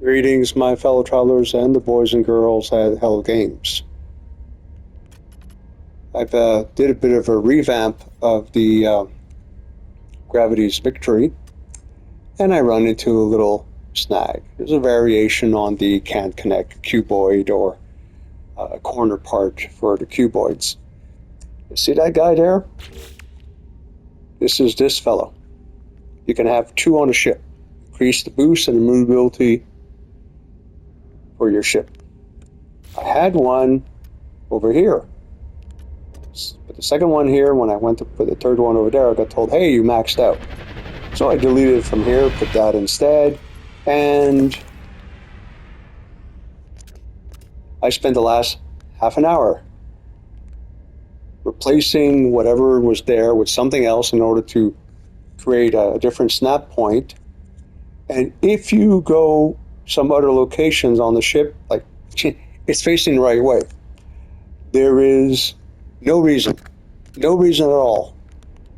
Greetings, my fellow travelers and the boys and girls at Hello Games. I've did a bit of a revamp of the Gravity's Victory, and I run into a little snag. There's a variation on the can't connect cuboid or corner part for the cuboids. You see that guy there? This is this fellow. You can have two on a ship. Increase the boost and the maneuverability for your ship. I had one over here. But the second one here, when I went to put the third one over there, I got told, hey, you maxed out. So I deleted it from here, put that instead, and I spent the last half an hour replacing whatever was there with something else in order to create a different snap point. And if you go some other locations on the ship, like it's facing the right way, there is no reason at all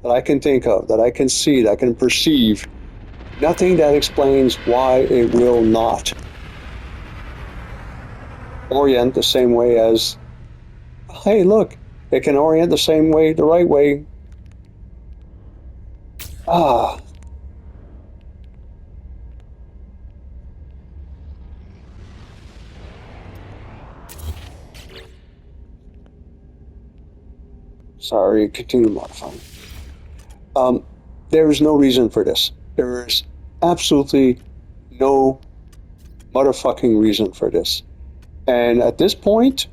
that I can think of, that I can see, that I can perceive, nothing that explains why it will not orient the same way as, hey, look, it can orient the same way, the right way. Sorry, continue modifying. There is no reason for this. There is absolutely no motherfucking reason for this. And at this point,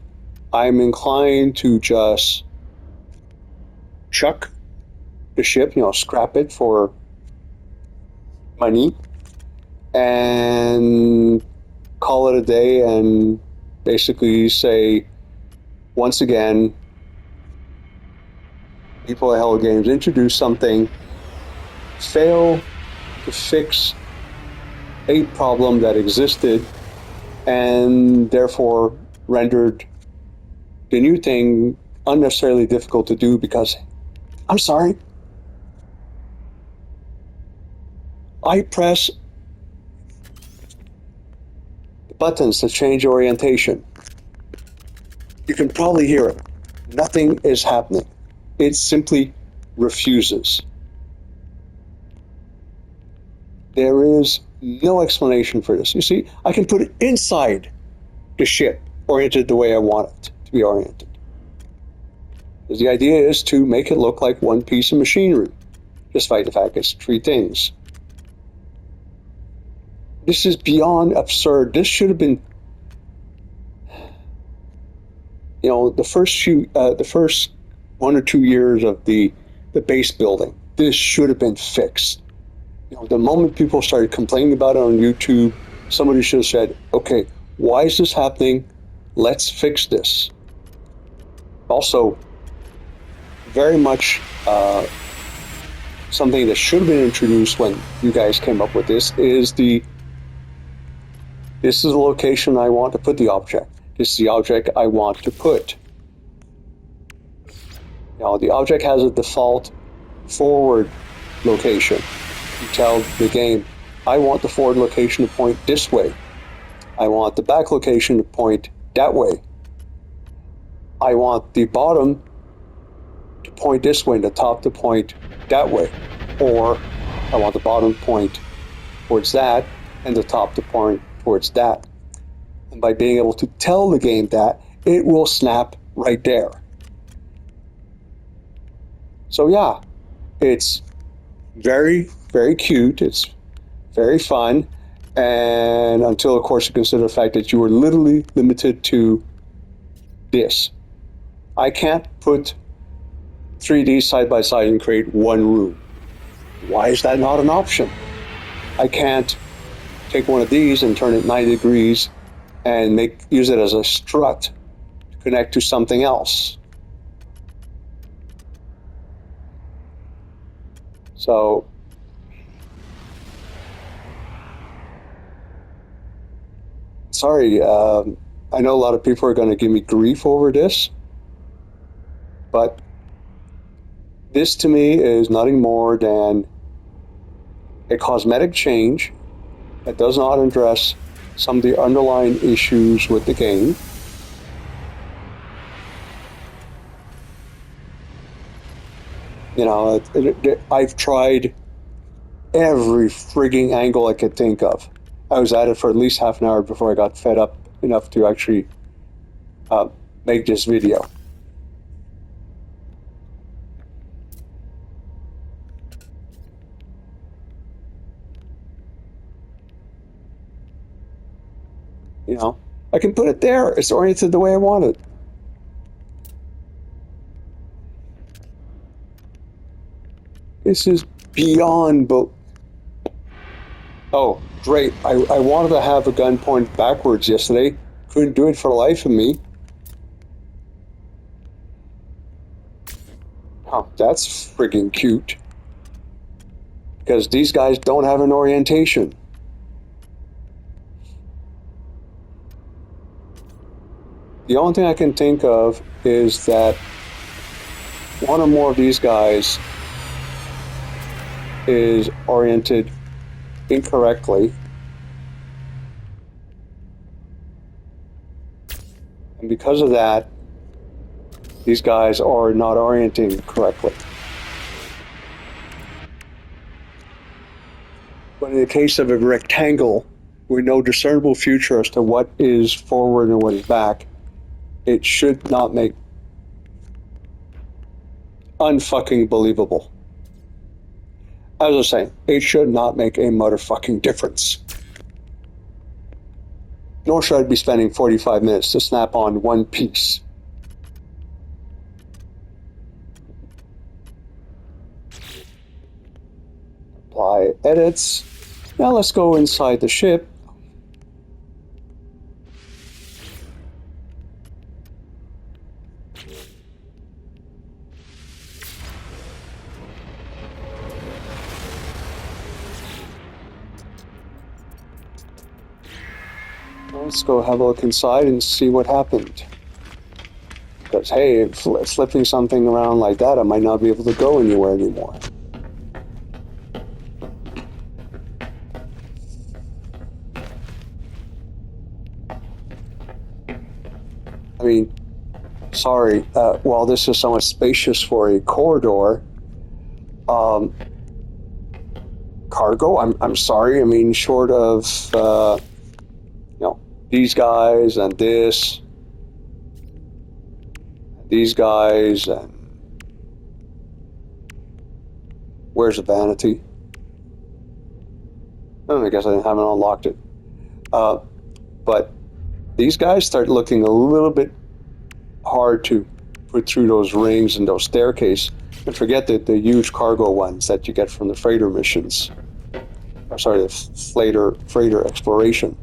I'm inclined to just chuck the ship, scrap it for money and call it a day and basically say, once again, people at Hello Games introduce something, fail to fix a problem that existed, and therefore rendered the new thing unnecessarily difficult to do because, I'm sorry, I press the buttons to change orientation. You can probably hear it. Nothing is happening. It simply refuses. There is no explanation for this. You see, I can put it inside the ship, oriented the way I want it to be oriented. Because the idea is to make it look like one piece of machinery, despite the fact it's three things. This is beyond absurd. This should have been, the first 1 or 2 years of the base building. This should have been fixed. The moment people started complaining about it on YouTube, somebody should have said, okay, why is this happening? Let's fix this. Also, very much something that should have been introduced when you guys came up with this is this is the location I want to put the object. This is the object I want to put. The object has a default forward location. You tell the game, I want the forward location to point this way. I want the back location to point that way. I want the bottom to point this way and the top to point that way. Or I want the bottom point towards that and the top to point towards that. And by being able to tell the game that, it will snap right there. So yeah, it's very, very cute. It's very fun. And until, of course, you consider the fact that you are literally limited to this. I can't put 3D side by side and create one room. Why is that not an option? I can't take one of these and turn it 90 degrees and use it as a strut to connect to something else. So, sorry, I know a lot of people are going to give me grief over this, but this to me is nothing more than a cosmetic change that does not address some of the underlying issues with the game. You know, I've tried every frigging angle I could think of. I was at it for at least half an hour before I got fed up enough to actually make this video. You know, I can put it there. It's oriented the way I want it. This is beyond. Oh, great. I wanted to have a gun point backwards yesterday. Couldn't do it for the life of me. Oh, that's friggin' cute. Because these guys don't have an orientation. The only thing I can think of is that one or more of these guys is oriented incorrectly. And because of that, these guys are not orienting correctly. But in the case of a rectangle with no discernible future as to what is forward and what is back, it should not make unfucking believable. As I was saying, it should not make a motherfucking difference. Nor should I be spending 45 minutes to snap on one piece. Apply edits. Now let's go inside the ship. Let's go have a look inside and see what happened. Because, hey, flipping something around like that, I might not be able to go anywhere anymore. I mean, sorry, while this is somewhat spacious for a corridor, cargo, I'm sorry, I mean, short of, these guys and these guys, and where's the vanity? I guess I haven't unlocked it. But these guys start looking a little bit hard to put through those rings and those staircases. And forget the huge cargo ones that you get from the freighter missions. Or sorry, the freighter exploration.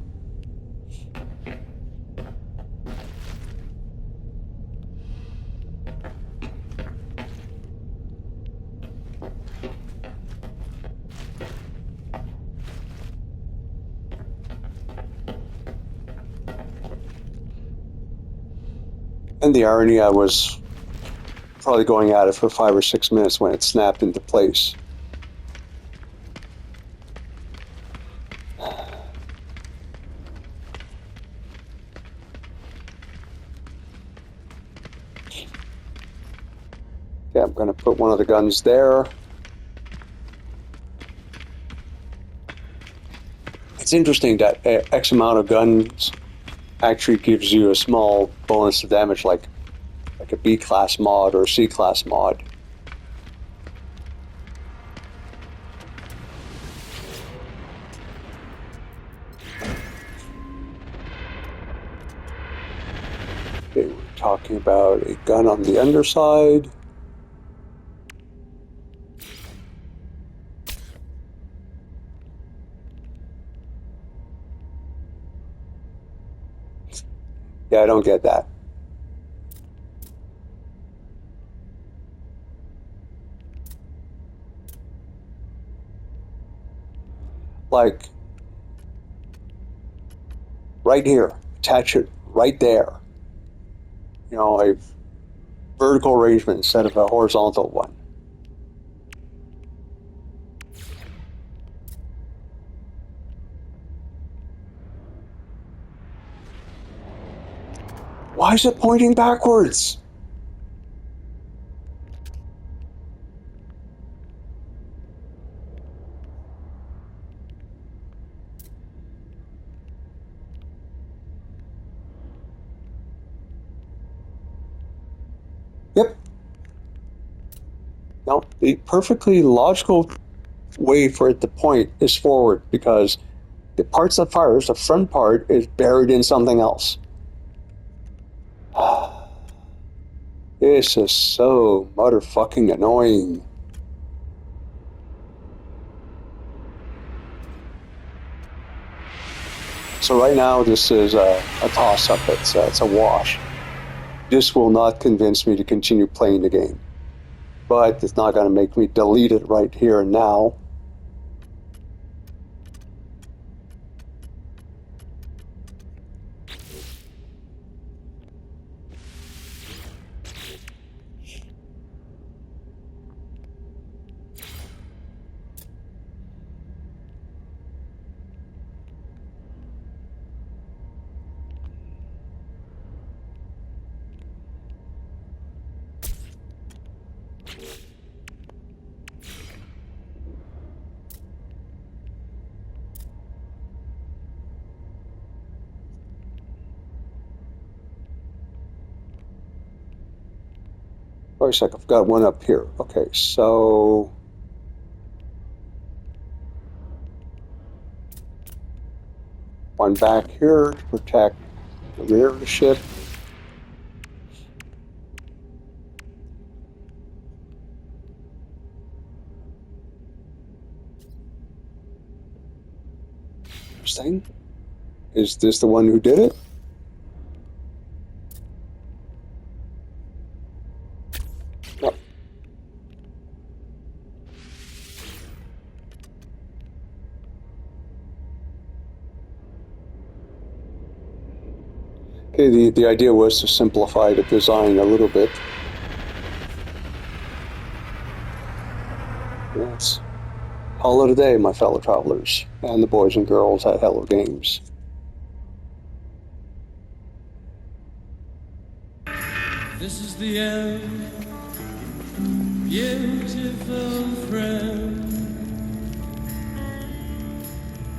And the irony, I was probably going at it for 5 or 6 minutes when it snapped into place. Yeah, I'm going to put one of the guns there. It's interesting that X amount of guns actually gives you a small bonus to damage, like a B class mod or a C class mod. Okay, we're talking about a gun on the underside. Yeah, I don't get that. Like, right here, attach it right there. You know, a vertical arrangement instead of a horizontal one. Why is it pointing backwards? Yep. Now, the perfectly logical way for it to point is forward, because the parts that fires, the front part, is buried in something else. This is so motherfucking annoying. So right now, this is a toss-up. It's a wash. This will not convince me to continue playing the game. But it's not going to make me delete it right here and now. Wait a sec, I've got one up here. Okay, so... one back here to protect the rear of the ship. Interesting. Is this the one who did it? No. Okay, the idea was to simplify the design a little bit. That's call it a day, my fellow travelers, and the boys and girls at Hello Games. This is the end, beautiful friend.